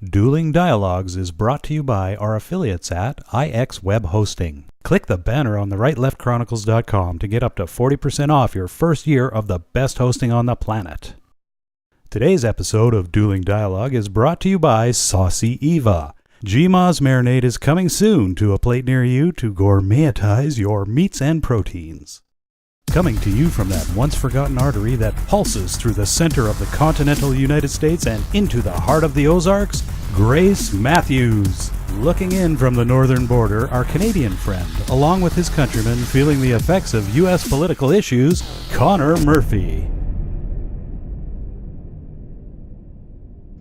Dueling Dialogues is brought to you by our affiliates at IX Web Hosting. Click the banner on the rightleftchronicles.com to get up to 40% off your first year of the best hosting on the planet. Today's episode of Dueling Dialogue is brought to you by Saucy Eva. GMA's marinade is coming soon to a plate near you to gourmetize your meats and proteins. Coming to you from that once-forgotten artery that pulses through the center of the continental United States and into the heart of the Ozarks, Grace Matthews. Looking in from the northern border, our Canadian friend, along with his countrymen feeling the effects of U.S. political issues, Connor Murphy.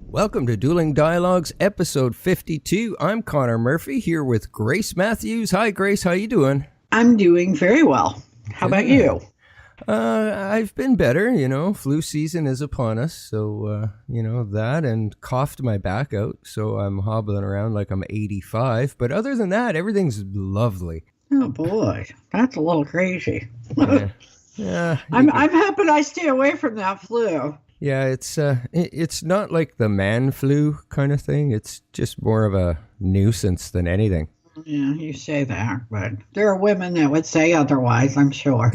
Welcome to Dueling Dialogues, episode 52. I'm Connor Murphy, here with Grace Matthews. Hi, Grace. How you doing? I'm doing very well. How about you? I've been better, flu season is upon us, so, that, and coughed my back out, so I'm hobbling around like I'm 85, but other than that, everything's lovely. Oh boy, that's a little crazy. Yeah. I'm hoping I stay away from that flu. Yeah, it's not like the man flu kind of thing, it's just more of a nuisance than anything. Yeah, you say that, but there are women that would say otherwise, I'm sure.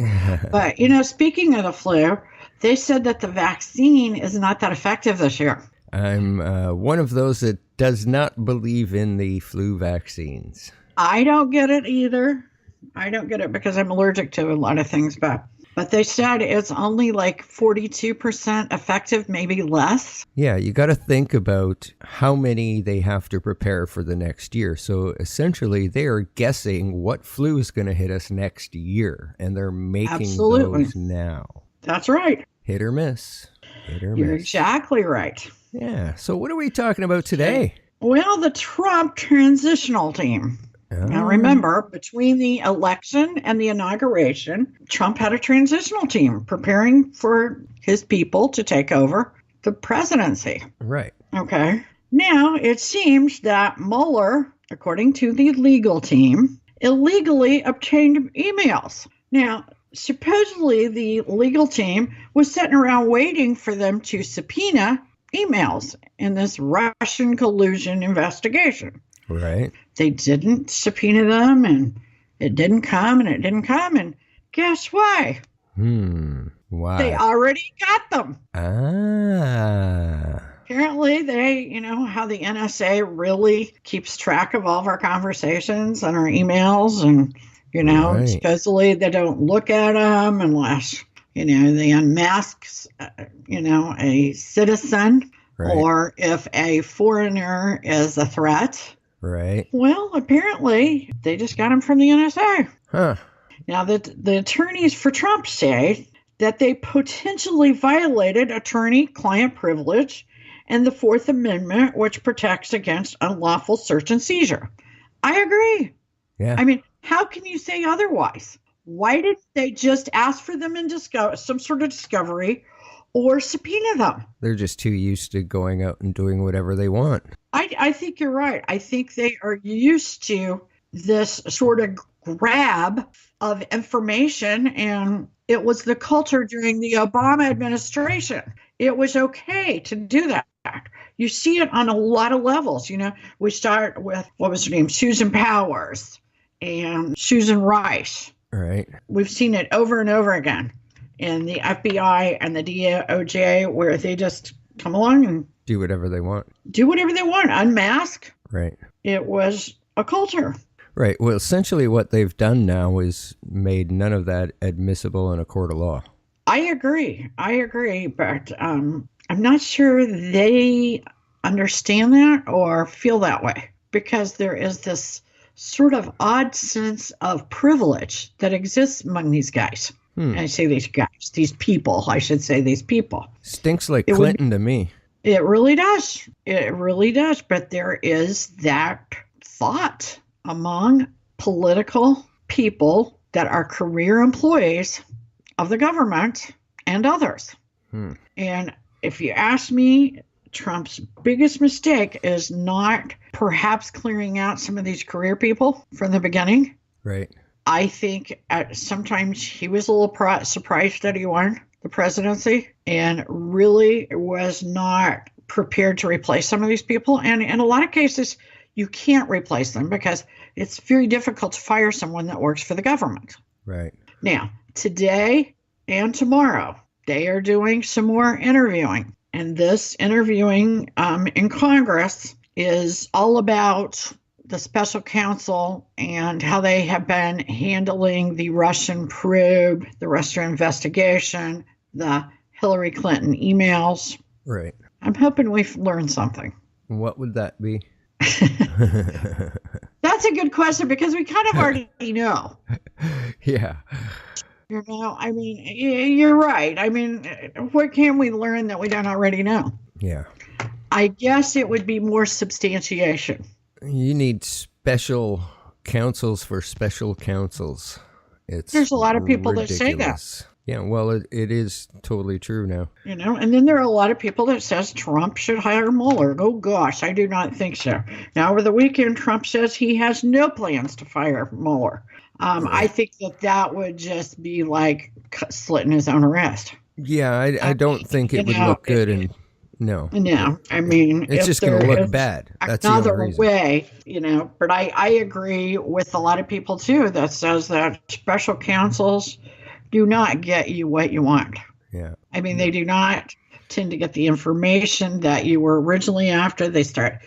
But, speaking of the flu, they said that the vaccine is not that effective this year. I'm one of those that does not believe in the flu vaccines. I don't get it either. I don't get it because I'm allergic to a lot of things, but they said it's only like 42% effective, maybe less. Yeah, you got to think about how many they have to prepare for the next year. So essentially, they are guessing what flu is going to hit us next year, and they're making those now. That's right. Hit or miss. You're exactly right. Yeah. So what are we talking about today? Well, the Trump transitional team. Now, remember, between the election and the inauguration, Trump had a transitional team preparing for his people to take over the presidency. Right. Okay. Now, it seems that Mueller, according to the legal team, illegally obtained emails. Now, supposedly the legal team was sitting around waiting for them to subpoena emails in this Russian collusion investigation. Right. They didn't subpoena them, and it didn't come, and guess why? Why? They already got them. Apparently, they, how the NSA really keeps track of all of our conversations and our emails, and, right. Supposedly they don't look at them unless, they unmask, a citizen, right. Or if a foreigner is a threat. Right. Well, apparently, they just got him from the NSA. Huh. Now, the attorneys for Trump say that they potentially violated attorney-client privilege and the Fourth Amendment, which protects against unlawful search and seizure. I agree. Yeah. I mean, how can you say otherwise? Why didn't they just ask for them in some sort of discovery or subpoena them? They're just too used to going out and doing whatever they want. I think you're right. I think they are used to this sort of grab of information, and it was the culture during the Obama administration. It was okay to do that. You see it on a lot of levels. We start with, what was her name, Susan Powers and Susan Rice. Right. We've seen it over and over again in the FBI and the DOJ, where they just come along and do whatever they want. Unmask. Right. It was a culture. Right. Well, essentially what they've done now is made none of that admissible in a court of law. I agree. But I'm not sure they understand that or feel that way, because there is this sort of odd sense of privilege that exists among these guys. I say these guys, these people, I should say these people. Stinks like Clinton to me. It really does. It really does. But there is that thought among political people that are career employees of the government and others. And if you ask me, Trump's biggest mistake is not perhaps clearing out some of these career people from the beginning. Right. I think sometimes he was a little surprised that he won the presidency and really was not prepared to replace some of these people. And in a lot of cases, you can't replace them because it's very difficult to fire someone that works for the government. Right. Now, today and tomorrow, they are doing some more interviewing. And this interviewing in Congress is all about the special counsel and how they have been handling the Russian probe, the Russian investigation, the Hillary Clinton emails. Right. I'm hoping we've learned something. What would that be? That's a good question because we kind of already know. Yeah. You know, I mean, you're right. I mean, what can we learn that we don't already know? Yeah. I guess it would be more substantiation. You need special counsels for special counsels. There's a lot of people ridiculous. that say that. Yeah, well, it is totally true now. You know, and then there are a lot of people that says Trump should hire Mueller. Oh, gosh, I do not think so. Now, over the weekend, Trump says he has no plans to fire Mueller. I think that would just be like slitting his own wrist. Yeah, I don't think it would look good. And no, I mean, it's just going to look bad. That's another the only reason. way, you know. But I agree with a lot of people too that says that special counsels do not get you what you want. Yeah, I mean, they do not tend to get the information that you were originally after. They start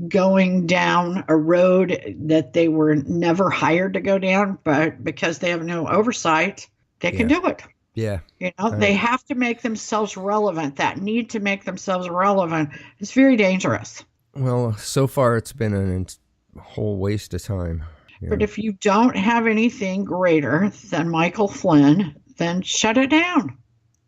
going down a road that they were never hired to go down, but because they have no oversight, they can do it. Yeah. You know, they have to make themselves relevant. That need to make themselves relevant is very dangerous. Well, so far it's been a whole waste of time. Yeah. But if you don't have anything greater than Michael Flynn, then shut it down.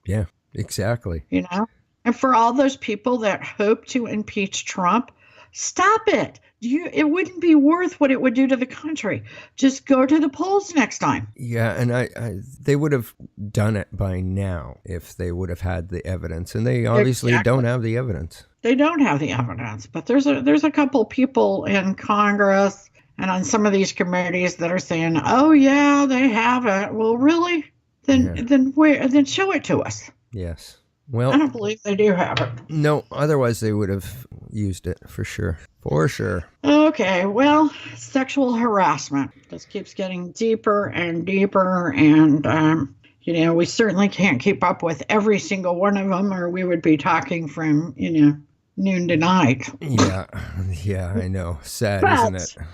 Yeah, exactly. You know, and for all those people that hope to impeach Trump, stop it. It wouldn't be worth what it would do to the country. Just go to the polls next time. Yeah, and they would have done it by now if they would have had the evidence, and they obviously don't have the evidence. They don't have the evidence, but there's a couple people in Congress and on some of these committees that are saying, "Oh yeah, they have it." Well, really? Then show it to us. Yes. Well, I don't believe they do have it. No, otherwise they would have used it for sure. For sure. Okay, well, sexual harassment. This keeps getting deeper and deeper, and, you know, we certainly can't keep up with every single one of them, or we would be talking from, you know, noon to night. Yeah, I know. Sad, isn't it? Sad.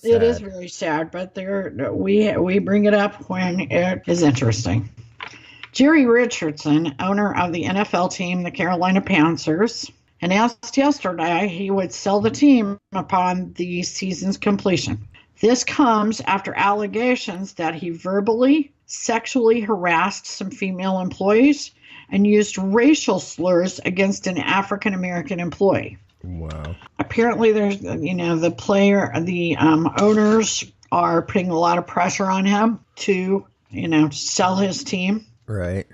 It is very sad, but we bring it up when it is interesting. Jerry Richardson, owner of the NFL team, the Carolina Panthers, announced yesterday he would sell the team upon the season's completion. This comes after allegations that he verbally, sexually harassed some female employees and used racial slurs against an African-American employee. Wow. Apparently, there's, you know, the owners are putting a lot of pressure on him to, you know, sell his team. Right.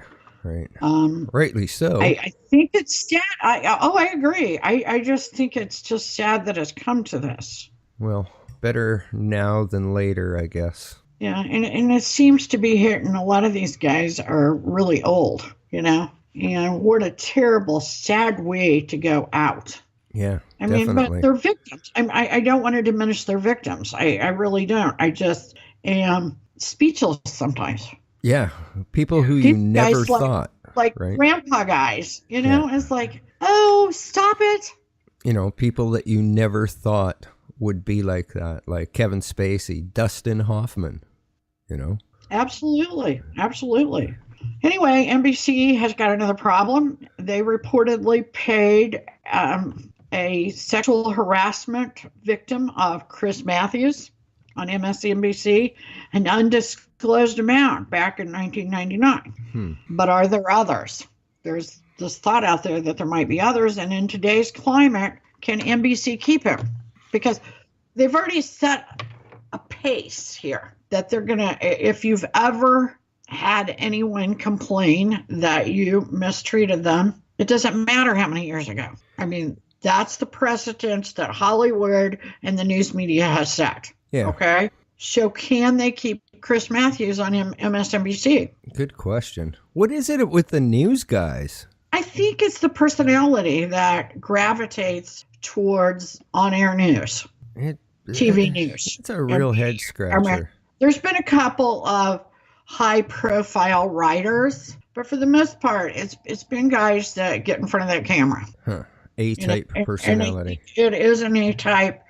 Rightly so. I think it's sad. I agree. I just think it's just sad that it's come to this. Well, better now than later, I guess. Yeah, and it seems to be hitting a lot of these guys are really old, you know? And what a terrible, sad way to go out. Yeah, I mean, but they're victims. I don't want to diminish their victims. I really don't. I just am speechless sometimes. Yeah, people who you never thought. Like right? Grandpa guys, you know? Yeah. It's like, oh, stop it. You know, people that you never thought would be like that, like Kevin Spacey, Dustin Hoffman, you know? Absolutely. Anyway, NBC has got another problem. They reportedly paid a sexual harassment victim of Chris Matthews on MSNBC an undisclosed amount back in 1999. But are there others? There's this thought out there that there might be others. And in today's climate, can NBC keep him? Because they've already set a pace here that they're going to, if you've ever had anyone complain that you mistreated them, it doesn't matter how many years ago. I mean, that's the precedent that Hollywood and the news media has set. Yeah. Okay. So can they keep Chris Matthews on MSNBC? Good question. What is it with the news guys? I think it's the personality that gravitates towards on-air news, TV news. It's a real head scratcher. There's been a couple of high-profile writers, but for the most part, it's been guys that get in front of that camera. A-type personality. It is an A-type,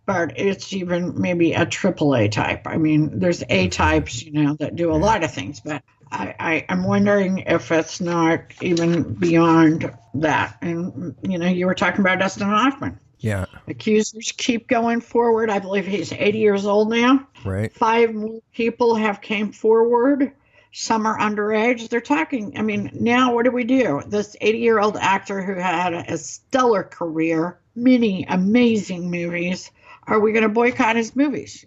but it's even maybe a AAA type. I mean, there's A-types, that do a lot of things, but I'm wondering if it's not even beyond that. And, you were talking about Dustin Hoffman. Yeah. Accusers keep going forward. I believe he's 80 years old now. Right. 5 more people have came forward. Some are underage. They're talking. I mean, now what do we do? This 80-year-old actor who had a stellar career, many amazing movies. Are we going to boycott his movies,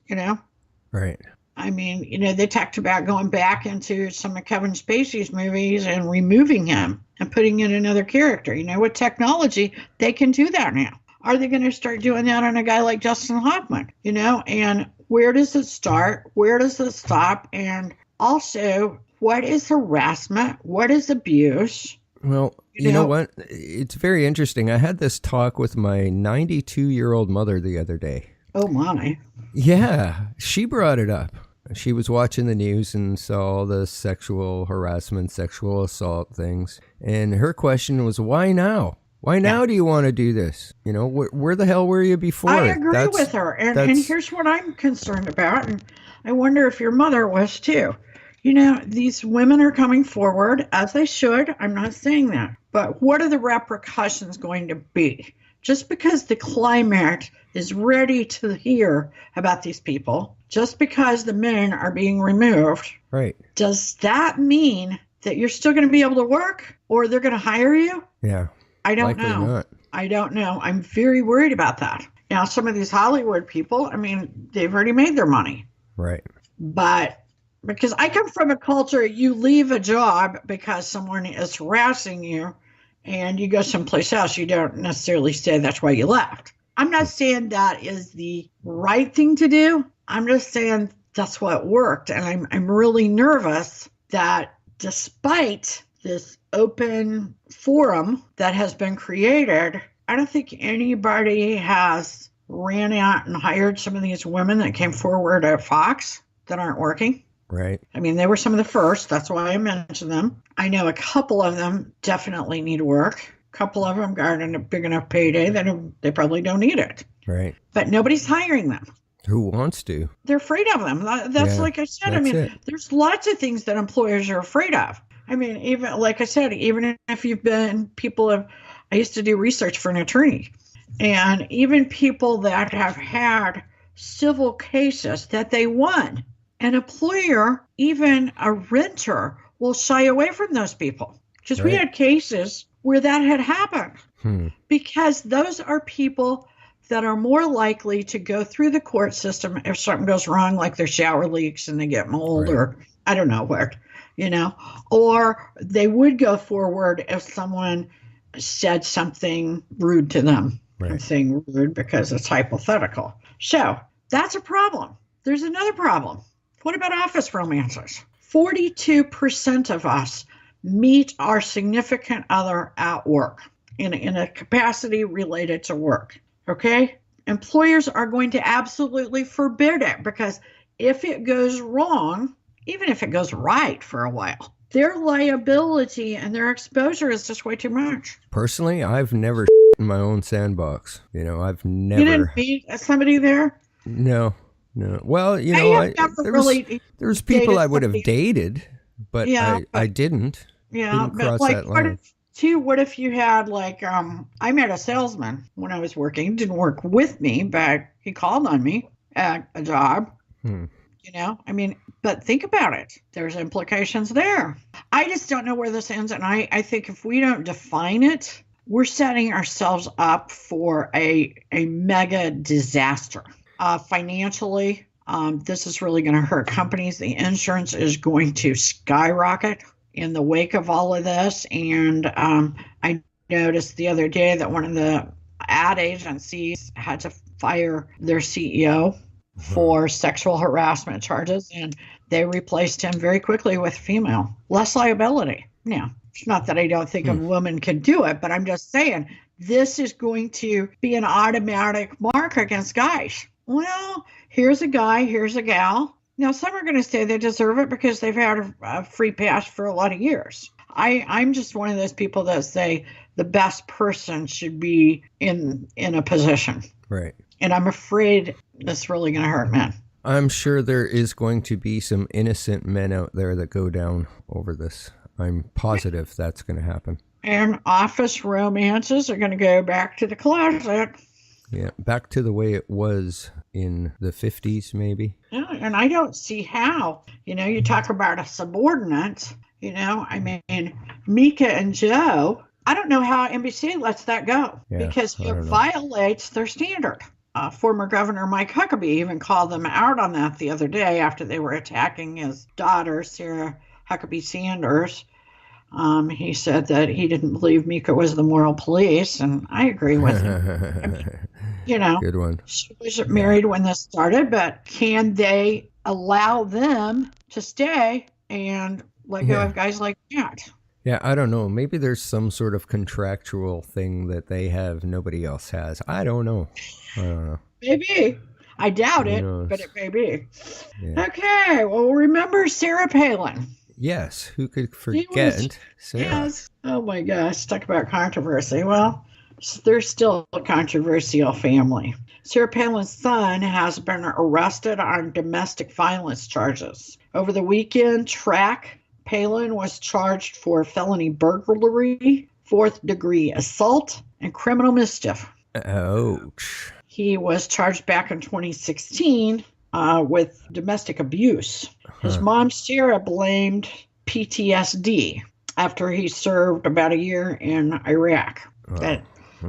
Right. I mean, they talked about going back into some of Kevin Spacey's movies and removing him and putting in another character. With technology, they can do that now. Are they going to start doing that on a guy like Dustin Hoffman? And where does it start? Where does it stop? And also, what is harassment? What is abuse? Well, you know what? It's very interesting. I had this talk with my 92-year-old mother the other day. Oh, my. Yeah, she brought it up. She was watching the news and saw all the sexual harassment, sexual assault things. And her question was, why now? Why now do you want to do this? Where the hell were you before? I agree with her. And here's what I'm concerned about. And I wonder if your mother was too. These women are coming forward, as they should. I'm not saying that. But what are the repercussions going to be? Just because the climate is ready to hear about these people, just because the men are being removed, right? Does that mean that you're still going to be able to work, or they're going to hire you? Yeah. I don't know. Not. I don't know. I'm very worried about that. Now, some of these Hollywood people, I mean, they've already made their money. Right. But because I come from a culture, you leave a job because someone is harassing you and you go someplace else, you don't necessarily say that's why you left. I'm not saying that is the right thing to do. I'm just saying that's what worked. And I'm really nervous that despite this open forum that has been created, I don't think anybody has ran out and hired some of these women that came forward at Fox that aren't working. Right. I mean, they were some of the first. That's why I mentioned them. I know a couple of them definitely need work. A couple of them got a big enough payday that they probably don't need it. Right. But nobody's hiring them. Who wants to? They're afraid of them. That's like I said. I mean, there's lots of things that employers are afraid of. I mean, even like I said, even if you've been I used to do research for an attorney, and even people that have had civil cases that they won, an employer, even a renter, will shy away from those people. Because we had cases where that had happened. Because those are people that are more likely to go through the court system if something goes wrong, like their shower leaks and they get mold or I don't know what, or they would go forward if someone said something rude to them. Right. I'm saying rude because it's hypothetical. So that's a problem. There's another problem. What about office romances? 42% of us meet our significant other at work in a capacity related to work. Okay? Employers are going to absolutely forbid it because if it goes wrong, even if it goes right for a while, their liability and their exposure is just way too much. Personally, I've never in my own sandbox. I've never. You didn't meet somebody there? No. Well, there's people I would have dated, but I didn't. Yeah, didn't cross that line. What if you had I met a salesman when I was working, didn't work with me, but he called on me at a job. I mean, but think about it. There's implications there. I just don't know where this ends. And I think if we don't define it, we're setting ourselves up for a mega disaster. Financially, this is really going to hurt companies. The insurance is going to skyrocket in the wake of all of this. And I noticed the other day that one of the ad agencies had to fire their CEO for sexual harassment charges, and they replaced him very quickly with female. Less liability. Yeah. It's not that I don't think a woman can do it, but I'm just saying this is going to be an automatic mark against guys. Well, here's a guy, here's a gal. Now, some are going to say they deserve it because they've had a free pass for a lot of years. I'm just one of those people that say the best person should be in a position. Right. And I'm afraid that's really going to hurt men. I'm sure there is going to be some innocent men out there that go down over this. I'm positive that's going to happen. And office romances are going to go back to the closet. Yeah, back to the way it was in the 50s, maybe. Yeah, and I don't see how. You talk about a subordinate, I mean, Mika and Joe, I don't know how NBC lets that go because it violates their standard. Former Governor Mike Huckabee even called them out on that the other day after they were attacking his daughter, Sarah Huckabee Sanders. He said that he didn't believe Mika was the moral police, and I agree with him. Good one. She was married when this started, but can they allow them to stay and let go of guys like that? Yeah, I don't know. Maybe there's some sort of contractual thing that they have nobody else has. I don't know. Maybe. I doubt it, but it may be. Yeah. Okay, well, remember Sarah Palin. Yes, who could forget Sarah? Yes. Oh my gosh, talk about controversy. Well, they're still a controversial family. Sarah Palin's son has been arrested on domestic violence charges. Over the weekend, Palin was charged for felony burglary, fourth-degree assault, and criminal mischief. Ouch. He was charged back in 2016 with domestic abuse. His mom, Sarah, blamed PTSD after he served about a year in Iraq.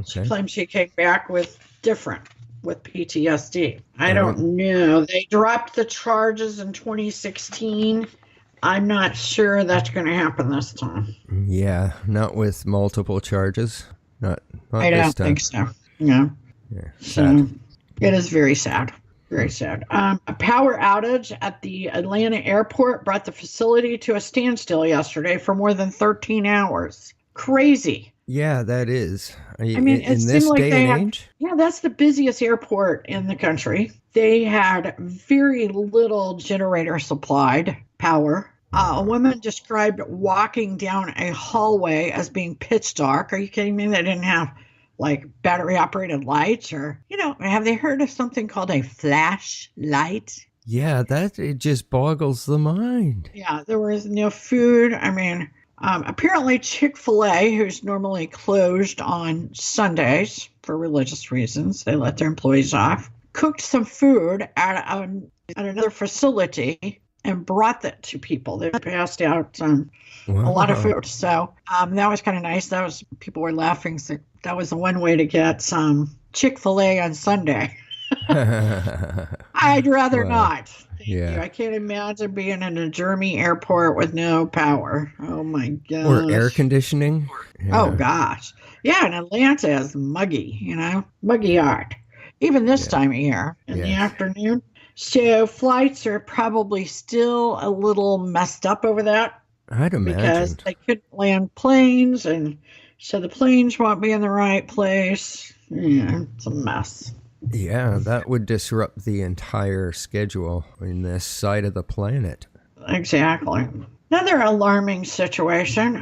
She claims he came back with PTSD. I don't know. They dropped the charges in 2016. I'm not sure that's going to happen this time. Yeah, not with multiple charges. Not I don't think so. No. Yeah, so it is very sad. Very sad. A power outage at the Atlanta airport brought the facility to a standstill yesterday for more than 13 hours. Crazy. Yeah, that is. I mean, in this day and age? Yeah, that's the busiest airport in the country. They had very little generator supplied power. A woman described walking down a hallway as being pitch dark. Are you kidding me? They didn't have battery operated lights or, have they heard of something called a flashlight? Yeah, it just boggles the mind. Yeah, there was no food. I mean, apparently Chick-fil-A, who's normally closed on Sundays for religious reasons, they let their employees off, cooked some food at another facility and brought that to people. They passed out a lot of food. So that was kind of nice. People were laughing. So that was the one way to get some Chick-fil-A on Sunday. I'd rather not. Thank you. I can't imagine being in a German airport with no power. Oh my gosh. Or air conditioning. Yeah. Oh gosh. Yeah, and Atlanta is muggy, muggy hot. Even this time of year in the afternoon. So flights are probably still a little messed up over that. I'd imagine. Because they couldn't land planes, and so the planes won't be in the right place. Yeah, it's a mess. Yeah, that would disrupt the entire schedule in this side of the planet. Exactly. Another alarming situation.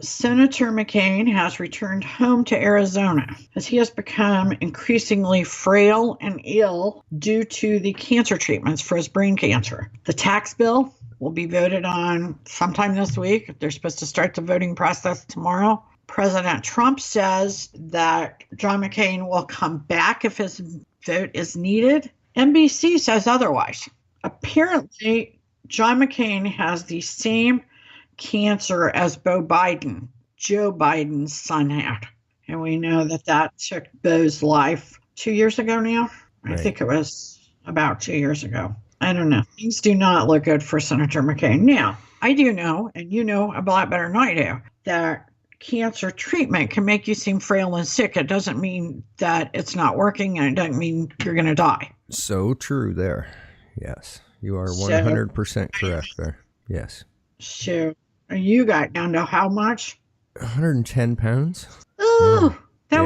Senator McCain has returned home to Arizona as he has become increasingly frail and ill due to the cancer treatments for his brain cancer. The tax bill will be voted on sometime this week. They're supposed to start the voting process tomorrow. President Trump says that John McCain will come back if his vote is needed. NBC says otherwise. Apparently, John McCain has the same cancer as Joe Biden's son had. And we know that took Beau's life 2 years ago now. Right. I think it was about 2 years ago. I don't know. Things do not look good for Senator McCain. Now, I do know, and you know a lot better than I do, that cancer treatment can make you seem frail and sick. It doesn't mean that it's not working, and it doesn't mean you're going to die. So true there. Yes. You are 100% correct there. Yes. So you got down to how much? 110 pounds. Oh, Yeah.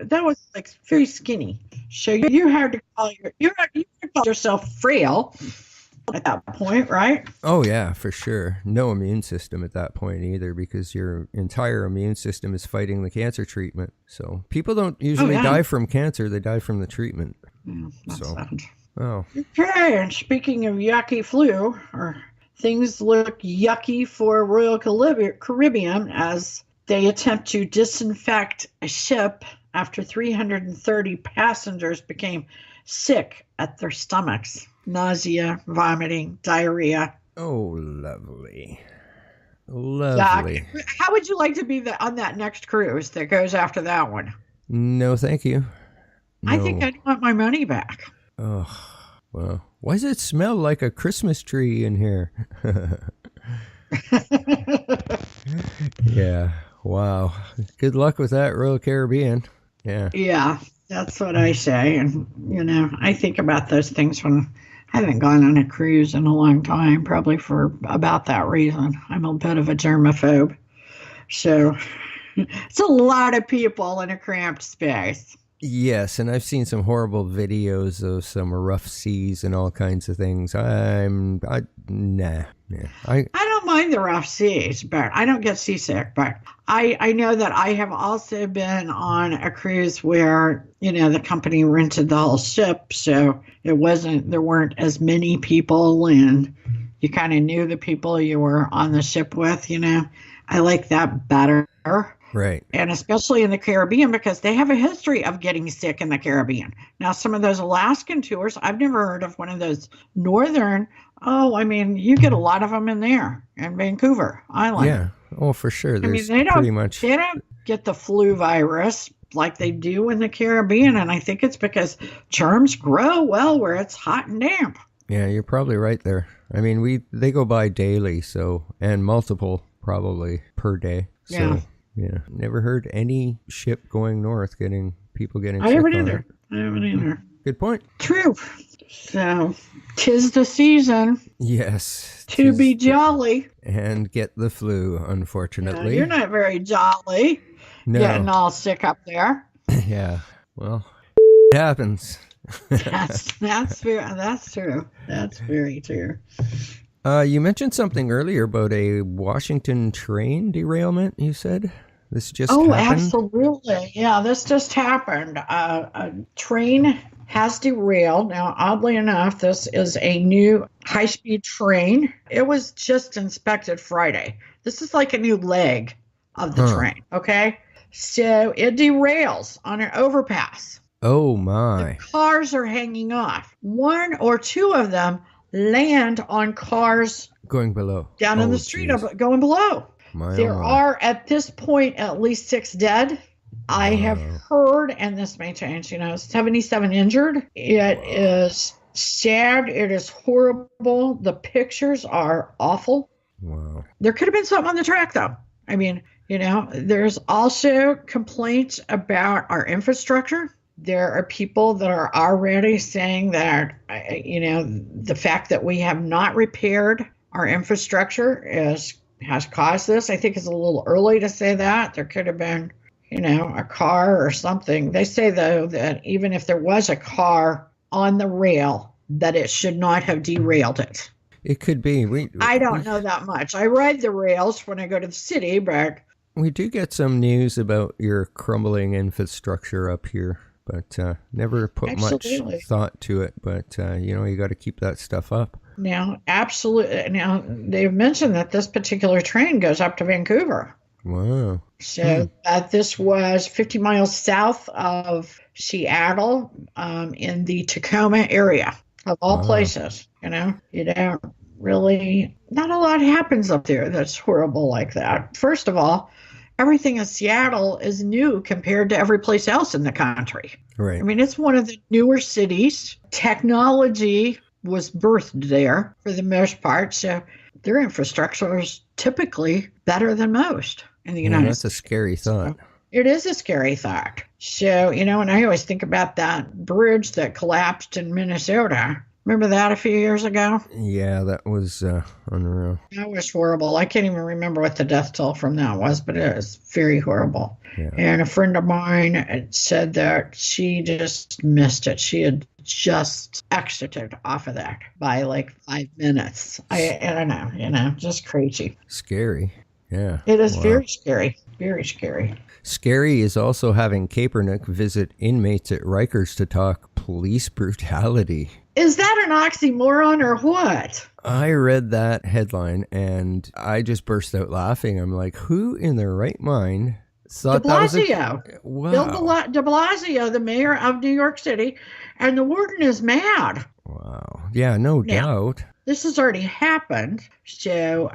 that was like very skinny. So you had to call you had to call yourself frail at that point, right? Oh, yeah, for sure. No immune system at that point either, because your entire immune system is fighting the cancer treatment. So people don't usually die from cancer, they die from the treatment. Yeah, that's So, sad. oh, Okay, and speaking of yucky flu, or things look yucky for Royal Caribbean as they attempt to disinfect a ship after 330 passengers became sick at their stomachs. Nausea, vomiting, diarrhea. oh, lovely. Lovely. Yuck. How would you like to be on that next cruise that goes after that one? No, thank you. No. I think I'd want my money back. Oh, well, why does it smell like a Christmas tree in here? Yeah, wow. Good luck with that, Royal Caribbean. Yeah. Yeah, that's what I say. And, I think about those things when I haven't gone on a cruise in a long time, probably for about that reason. I'm a bit of a germaphobe. So it's a lot of people in a cramped space. Yes, and I've seen some horrible videos of some rough seas and all kinds of things. Nah. Yeah. I don't mind the rough seas, but I don't get seasick. But I know that I have also been on a cruise where, the company rented the whole ship. So there weren't as many people, and you kind of knew the people you were on the ship with, I like that better. Right. And especially in the Caribbean, because they have a history of getting sick in the Caribbean. Now, some of those Alaskan tours, I've never heard of one of those northern. Oh, I mean, you get a lot of them in there in Vancouver Island. Yeah. Oh, for sure. There's they don't pretty much. They don't get the flu virus like they do in the Caribbean, and I think it's because germs grow well where it's hot and damp. Yeah, you're probably right there. I mean, they go by daily, and multiple probably per day. So, Yeah. Yeah, never heard any ship going north people getting sick. I haven't either. Good point. True. So, 'tis the season Yes. to be jolly. And get the flu, unfortunately. You're not very jolly. No. Getting all sick up there. Yeah. Well, it happens. That's true. That's very true. You mentioned something earlier about a Washington train derailment, you said? This just happened? Absolutely. Yeah, this just happened. A train has derailed. Now, oddly enough, this is a new high-speed train. It was just inspected Friday. This is like a new leg of the train, okay? So it derails on an overpass. Oh, my. The cars are hanging off. One or two of them land on cars going below down in the street, going below. There are at this point at least 6 dead. I have heard, and this may change, 77 injured. It is sad. It is horrible. The pictures are awful. Wow. There could have been something on the track, though. I mean, there's also complaints about our infrastructure. There are people that are already saying that, the fact that we have not repaired our infrastructure has caused this. I think it's a little early to say that. There could have been, a car or something. They say, though, that even if there was a car on the rail, that it should not have derailed it. It could be. I don't know that much. I ride the rails when I go to the city, but we do get some news about your crumbling infrastructure up here. But never put much thought to it. But, you got to keep that stuff up. Now, absolutely. Now, they've mentioned that this particular train goes up to Vancouver. Wow. So this was 50 miles south of Seattle in the Tacoma area, of all places. You don't really, not a lot happens up there that's horrible like that. First of all, everything in Seattle is new compared to every place else in the country. Right. I mean, it's one of the newer cities. Technology was birthed there for the most part. So their infrastructure is typically better than most in the United States. That's a scary thought. So it is a scary thought. So, and I always think about that bridge that collapsed in Minnesota. Remember that a few years ago? Yeah, that was unreal. That was horrible. I can't even remember what the death toll from that was, but it was very horrible. Yeah. And a friend of mine said that she just missed it. She had just exited off of that by like 5 minutes. I don't know, just crazy. Scary. Yeah. It is very scary. Very scary. Scary is also having Kaepernick visit inmates at Rikers to talk police brutality. Is that an oxymoron or what? I read that headline and I just burst out laughing. I'm like, who in their right mind thought de Blasio. Wow. Bill de Blasio, the mayor of New York City, and the warden is mad. Wow. Yeah, no doubt. This has already happened. So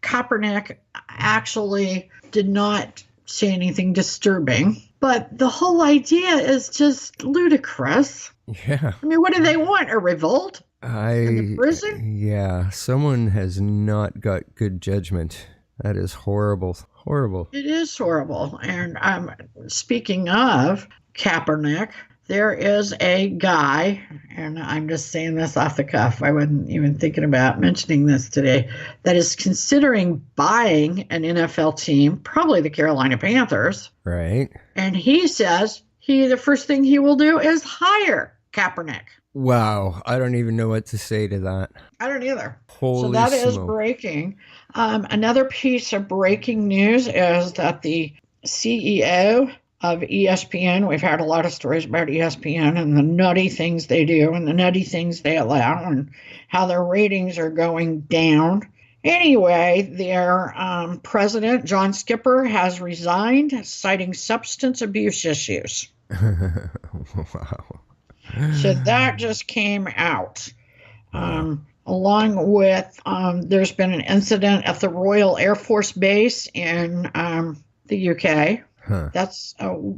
Kaepernick actually did not say anything disturbing. But the whole idea is just ludicrous. Yeah. I mean, what do they want? A revolt? In the prison? Yeah, someone has not got good judgment. That is horrible. Horrible. It is horrible. And speaking of Kaepernick, there is a guy, and I'm just saying this off the cuff, I wasn't even thinking about mentioning this today, that is considering buying an NFL team, probably the Carolina Panthers. Right. And he says the first thing he will do is hire Kaepernick. Wow. I don't even know what to say to that. I don't either. Holy so that is smoke. breaking. Another piece of breaking news is that the CEO of ESPN, we've had a lot of stories about ESPN and the nutty things they do and the nutty things they allow and how their ratings are going down. Anyway, their president, John Skipper, has resigned, citing substance abuse issues. Wow. So that just came out. Along with, there's been an incident at the Royal Air Force Base in the UK. Huh. That's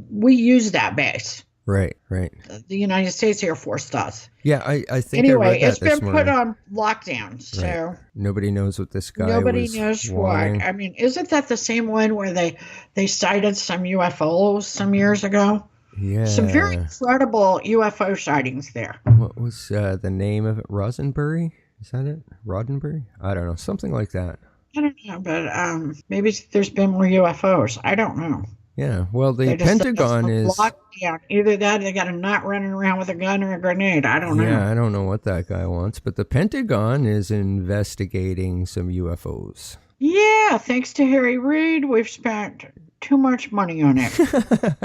we use that base. Right. The United States Air Force does. Yeah, I think anyway, I read that it's been this put morning. on lockdown. So Right. Nobody knows what this guy nobody was knows wanting. what. I mean, isn't that the same one where they cited some UFOs some years ago? Yeah. Some very credible UFO sightings there. What was the name of it? Rosenberry? Is that it? Roddenberry? I don't know. Something like that. I don't know, but maybe there's been more UFOs. I don't know. Yeah. Well, the They just said Pentagon it's is... lockdown. Either that or they got a nut running around with a gun or a grenade. I don't know. Yeah, I don't know what that guy wants, but the Pentagon is investigating some UFOs. Yeah, thanks to Harry Reid, we've spent too much money on it.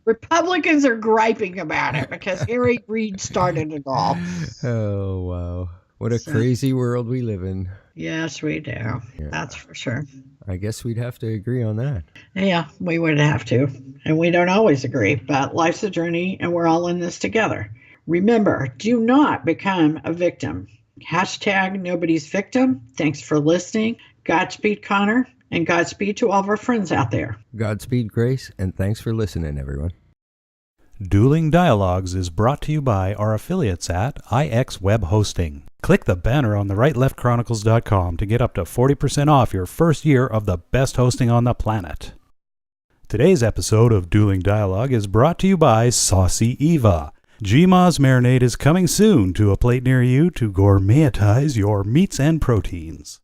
Republicans are griping about it because Harry Reid started it all. Oh, wow. What a crazy world we live in. Yes, we do. Yeah. That's for sure. I guess we'd have to agree on that. Yeah, we would have to. And we don't always agree, but life's a journey and we're all in this together. Remember, do not become a victim. Hashtag nobody's victim. Thanks for listening. Godspeed, Connor, and Godspeed to all of our friends out there. Godspeed, Grace, and thanks for listening, everyone. Dueling Dialogues is brought to you by our affiliates at IX Web Hosting. Click the banner on the rightleftchronicles.com to get up to 40% off your first year of the best hosting on the planet. Today's episode of Dueling Dialogue is brought to you by Saucy Eva. GMA's marinade is coming soon to a plate near you to gourmetize your meats and proteins.